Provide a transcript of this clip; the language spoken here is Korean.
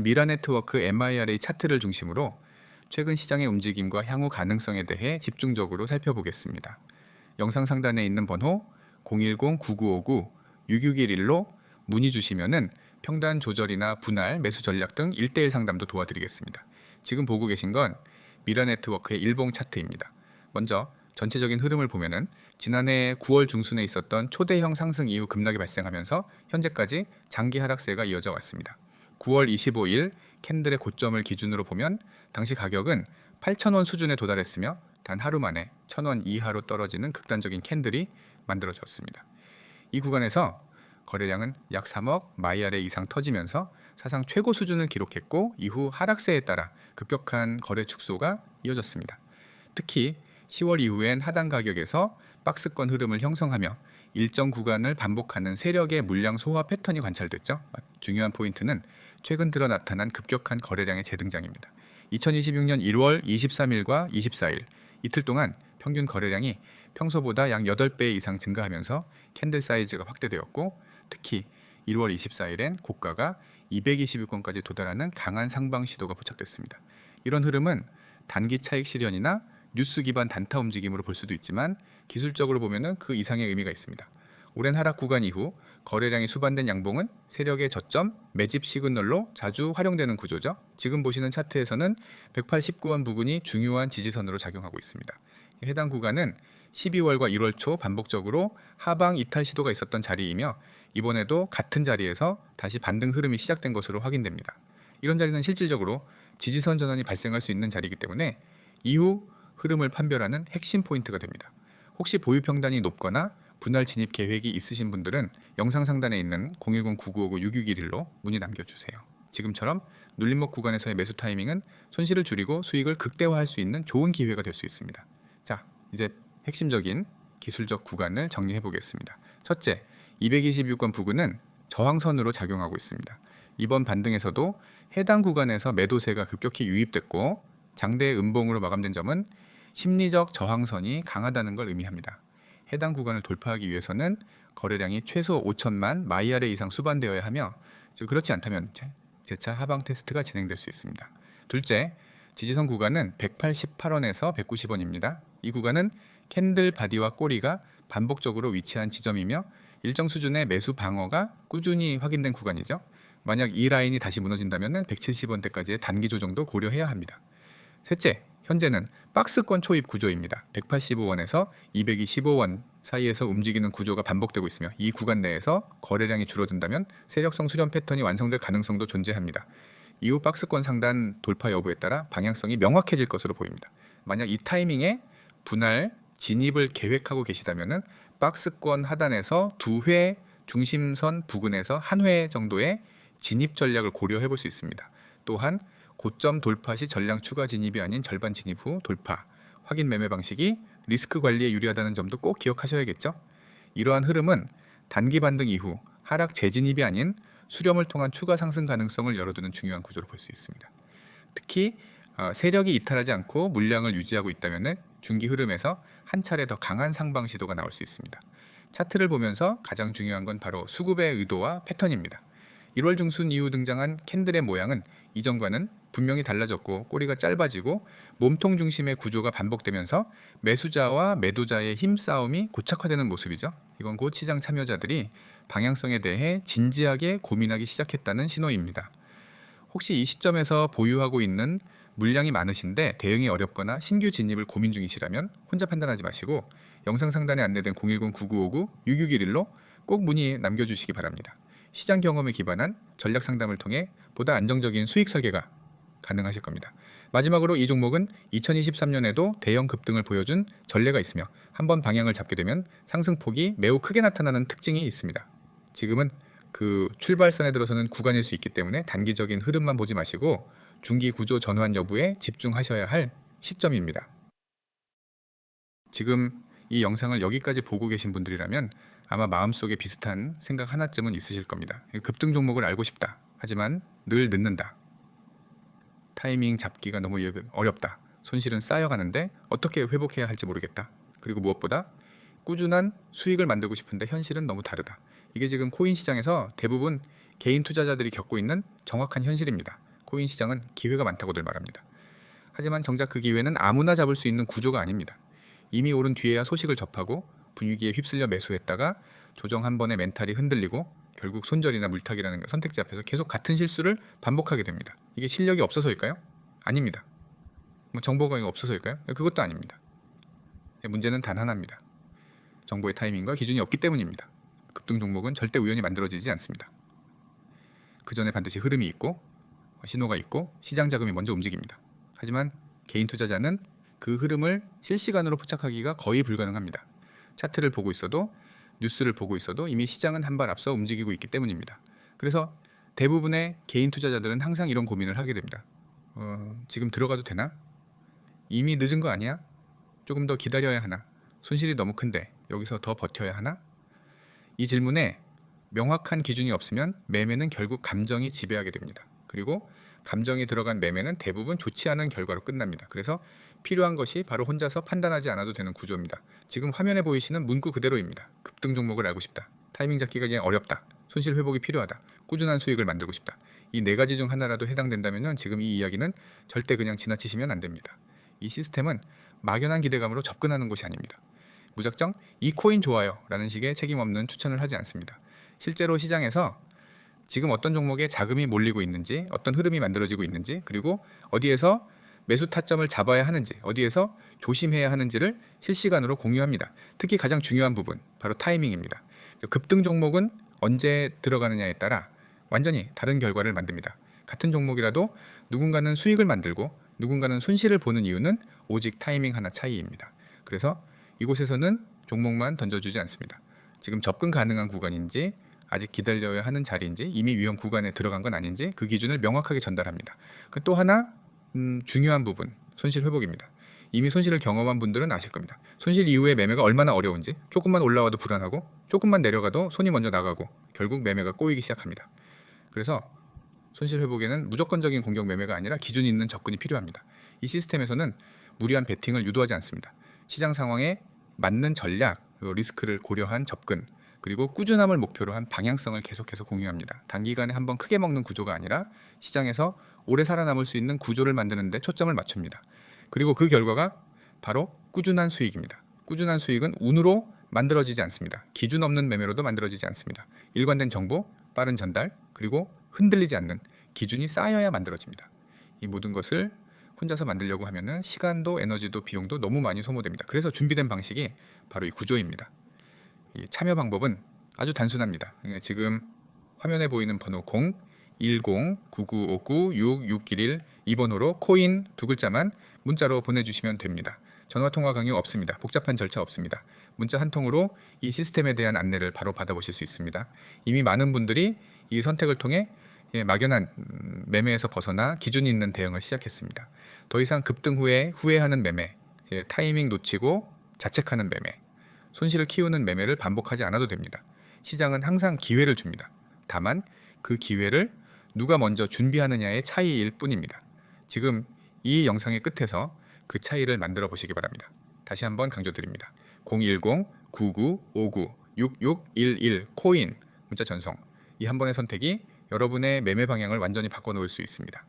오늘은 미라네트워크 MIRA 차트를 중심으로 최근 시장의 움직임과 향후 가능성에 대해 집중적으로 살펴보겠습니다. 영상 상단에 있는 번호 010-9959-6611로 문의 주시면은 평단 조절이나 분할, 매수 전략 등 1대1 상담도 도와드리겠습니다. 지금 보고 계신 건 미라네트워크의 일봉 차트입니다. 먼저 전체적인 흐름을 보면은 지난해 9월 중순에 있었던 초대형 상승 이후 급락이 발생하면서 현재까지 장기 하락세가 이어져 왔습니다. 9월 25일 캔들의 고점을 기준으로 보면 당시 가격은 8,000원 수준에 도달했으며 단 하루 만에 1,000원 이하로 떨어지는 극단적인 캔들이 만들어졌습니다. 이 구간에서 거래량은 약 3억 마이알의 이상 터지면서 사상 최고 수준을 기록했고 이후 하락세에 따라 급격한 거래 축소가 이어졌습니다. 특히 10월 이후엔 하단 가격에서 박스권 흐름을 형성하며 일정 구간을 반복하는 세력의 물량 소화 패턴이 관찰됐죠. 중요한 포인트는 최근 들어 나타난 급격한 거래량의 재등장입니다. 2026년 1월 23일과 24일 이틀 동안 평균 거래량이 평소보다 약 8배 이상 증가하면서 캔들 사이즈가 확대되었고 특히 1월 24일엔 고가가 220위권까지 도달하는 강한 상방 시도가 포착됐습니다. 이런 흐름은 단기 차익 실현이나 뉴스 기반 단타 움직임으로 볼 수도 있지만 기술적으로 보면은 그 이상의 의미가 있습니다. 오랜 하락 구간 이후 거래량이 수반된 양봉은 세력의 저점, 매집 시그널로 자주 활용되는 구조죠. 지금 보시는 차트에서는 189원 부근이 중요한 지지선으로 작용하고 있습니다. 해당 구간은 12월과 1월 초 반복적으로 하방 이탈 시도가 있었던 자리이며 이번에도 같은 자리에서 다시 반등 흐름이 시작된 것으로 확인됩니다. 이런 자리는 실질적으로 지지선 전환이 발생할 수 있는 자리이기 때문에 이후 흐름을 판별하는 핵심 포인트가 됩니다. 혹시 보유 평단이 높거나 분할 진입 계획이 있으신 분들은 영상 상단에 있는 010-9959-6611로 문의 남겨주세요. 지금처럼 눌림목 구간에서의 매수 타이밍은 손실을 줄이고 수익을 극대화할 수 있는 좋은 기회가 될 수 있습니다. 자, 이제 핵심적인 기술적 구간을 정리해 보겠습니다. 첫째, 226권 부근은 저항선으로 작용하고 있습니다. 이번 반등에서도 해당 구간에서 매도세가 급격히 유입됐고 장대의 음봉으로 마감된 점은 심리적 저항선이 강하다는 걸 의미합니다. 해당 구간을 돌파하기 위해서는 거래량이 최소 5천만 마이알의 이상 수반되어야 하며 그렇지 않다면 재차 하방 테스트가 진행될 수 있습니다. 둘째, 지지선 구간은 188원에서 190원입니다. 이 구간은 캔들 바디와 꼬리가 반복적으로 위치한 지점이며 일정 수준의 매수 방어가 꾸준히 확인된 구간이죠. 만약 이 라인이 다시 무너진다면 170원대까지의 단기 조정도 고려해야 합니다. 셋째, 현재는 박스권 초입 구조입니다. 185원에서 225원 사이에서 움직이는 구조가 반복되고 있으며 이 구간 내에서 거래량이 줄어든다면 세력성 수렴 패턴이 완성될 가능성도 존재합니다. 이후 박스권 상단 돌파 여부에 따라 방향성이 명확해질 것으로 보입니다. 만약 이 타이밍에 분할 진입을 계획하고 계시다면 박스권 하단에서 2회 중심선 부근에서 한 회 정도의 진입 전략을 고려해 볼 수 있습니다. 또한 고점 돌파 시 전량 추가 진입이 아닌 절반 진입 후 돌파, 확인 매매 방식이 리스크 관리에 유리하다는 점도 꼭 기억하셔야겠죠. 이러한 흐름은 단기 반등 이후 하락 재진입이 아닌 수렴을 통한 추가 상승 가능성을 열어두는 중요한 구조로 볼 수 있습니다. 특히 세력이 이탈하지 않고 물량을 유지하고 있다면 중기 흐름에서 한 차례 더 강한 상방 시도가 나올 수 있습니다. 차트를 보면서 가장 중요한 건 바로 수급의 의도와 패턴입니다. 1월 중순 이후 등장한 캔들의 모양은 이전과는 분명히 달라졌고 꼬리가 짧아지고 몸통 중심의 구조가 반복되면서 매수자와 매도자의 힘싸움이 고착화되는 모습이죠. 이건 곧 시장 참여자들이 방향성에 대해 진지하게 고민하기 시작했다는 신호입니다. 혹시 이 시점에서 보유하고 있는 물량이 많으신데 대응이 어렵거나 신규 진입을 고민 중이시라면 혼자 판단하지 마시고 영상 상단에 안내된 010-9959-6611로 꼭 문의 남겨주시기 바랍니다. 시장 경험에 기반한 전략 상담을 통해 보다 안정적인 수익 설계가 가능하실 겁니다. 마지막으로 이 종목은 2023년에도 대형 급등을 보여준 전례가 있으며 한번 방향을 잡게 되면 상승폭이 매우 크게 나타나는 특징이 있습니다. 지금은 그 출발선에 들어서는 구간일 수 있기 때문에 단기적인 흐름만 보지 마시고 중기 구조 전환 여부에 집중하셔야 할 시점입니다. 지금 이 영상을 여기까지 보고 계신 분들이라면 아마 마음속에 비슷한 생각 하나쯤은 있으실 겁니다. 급등 종목을 알고 싶다. 하지만 늘 늦는다. 타이밍 잡기가 너무 어렵다. 손실은 쌓여가는데 어떻게 회복해야 할지 모르겠다. 그리고 무엇보다 꾸준한 수익을 만들고 싶은데 현실은 너무 다르다. 이게 지금 코인 시장에서 대부분 개인 투자자들이 겪고 있는 정확한 현실입니다. 코인 시장은 기회가 많다고들 말합니다. 하지만 정작 그 기회는 아무나 잡을 수 있는 구조가 아닙니다. 이미 오른 뒤에야 소식을 접하고 분위기에 휩쓸려 매수했다가 조정 한 번에 멘탈이 흔들리고 결국 손절이나 물타기라는 선택지 앞에서 계속 같은 실수를 반복하게 됩니다. 이게 실력이 없어서일까요? 아닙니다. 뭐 정보가 없어서일까요? 그것도 아닙니다. 문제는 단 하나입니다. 정보의 타이밍과 기준이 없기 때문입니다. 급등 종목은 절대 우연히 만들어지지 않습니다. 그 전에 반드시 흐름이 있고 신호가 있고 시장 자금이 먼저 움직입니다. 하지만 개인 투자자는 그 흐름을 실시간으로 포착하기가 거의 불가능합니다. 차트를 보고 있어도 뉴스를 보고 있어도 이미 시장은 한 발 앞서 움직이고 있기 때문입니다. 그래서 대부분의 개인 투자자들은 항상 이런 고민을 하게 됩니다. 지금 들어가도 되나? 이미 늦은 거 아니야? 조금 더 기다려야 하나? 손실이 너무 큰데 여기서 더 버텨야 하나? 이 질문에 명확한 기준이 없으면 매매는 결국 감정이 지배하게 됩니다. 그리고 감정이 들어간 매매는 대부분 좋지 않은 결과로 끝납니다. 그래서 필요한 것이 바로 혼자서 판단하지 않아도 되는 구조입니다. 지금 화면에 보이시는 문구 그대로입니다. 급등 종목을 알고 싶다. 타이밍 잡기가 그냥 어렵다. 손실 회복이 필요하다. 꾸준한 수익을 만들고 싶다. 이 네 가지 중 하나라도 해당된다면 지금 이 이야기는 절대 그냥 지나치시면 안 됩니다. 이 시스템은 막연한 기대감으로 접근하는 것이 아닙니다. 무작정 이 코인 좋아요 라는 식의 책임 없는 추천을 하지 않습니다. 실제로 시장에서 지금 어떤 종목에 자금이 몰리고 있는지, 어떤 흐름이 만들어지고 있는지, 그리고 어디에서 매수 타점을 잡아야 하는지, 어디에서 조심해야 하는지를 실시간으로 공유합니다. 특히 가장 중요한 부분, 바로 타이밍입니다. 급등 종목은 언제 들어가느냐에 따라 완전히 다른 결과를 만듭니다. 같은 종목이라도 누군가는 수익을 만들고 누군가는 손실을 보는 이유는 오직 타이밍 하나 차이입니다. 그래서 이곳에서는 종목만 던져주지 않습니다. 지금 접근 가능한 구간인지, 아직 기다려야 하는 자리인지, 이미 위험 구간에 들어간 건 아닌지 그 기준을 명확하게 전달합니다. 또 하나 중요한 부분, 손실 회복입니다. 이미 손실을 경험한 분들은 아실 겁니다. 손실 이후에 매매가 얼마나 어려운지, 조금만 올라와도 불안하고 조금만 내려가도 손이 먼저 나가고 결국 매매가 꼬이기 시작합니다. 그래서 손실 회복에는 무조건적인 공격 매매가 아니라 기준이 있는 접근이 필요합니다. 이 시스템에서는 무리한 베팅을 유도하지 않습니다. 시장 상황에 맞는 전략, 리스크를 고려한 접근, 그리고 꾸준함을 목표로 한 방향성을 계속해서 공유합니다. 단기간에 한번 크게 먹는 구조가 아니라 시장에서 오래 살아남을 수 있는 구조를 만드는 데 초점을 맞춥니다. 그리고 그 결과가 바로 꾸준한 수익입니다. 꾸준한 수익은 운으로 만들어지지 않습니다. 기준 없는 매매로도 만들어지지 않습니다. 일관된 정보, 빠른 전달, 그리고 흔들리지 않는 기준이 쌓여야 만들어집니다. 이 모든 것을 혼자서 만들려고 하면은 시간도 에너지도 비용도 너무 많이 소모됩니다. 그래서 준비된 방식이 바로 이 구조입니다. 이 참여 방법은 아주 단순합니다. 지금 화면에 보이는 번호 010-9959-6611 이 번호로 코인 두 글자만 문자로 보내주시면 됩니다. 전화통화 강요 없습니다. 복잡한 절차 없습니다. 문자 한 통으로 이 시스템에 대한 안내를 바로 받아보실 수 있습니다. 이미 많은 분들이 이 선택을 통해 막연한 매매에서 벗어나 기준이 있는 대응을 시작했습니다. 더 이상 급등 후에 후회하는 매매, 타이밍 놓치고 자책하는 매매, 손실을 키우는 매매를 반복하지 않아도 됩니다. 시장은 항상 기회를 줍니다. 다만 그 기회를 누가 먼저 준비하느냐의 차이일 뿐입니다. 지금 이 영상의 끝에서 그 차이를 만들어 보시기 바랍니다. 다시 한번 강조드립니다. 010-9959-6611 코인 문자 전송, 이 한 번의 선택이 여러분의 매매 방향을 완전히 바꿔놓을 수 있습니다.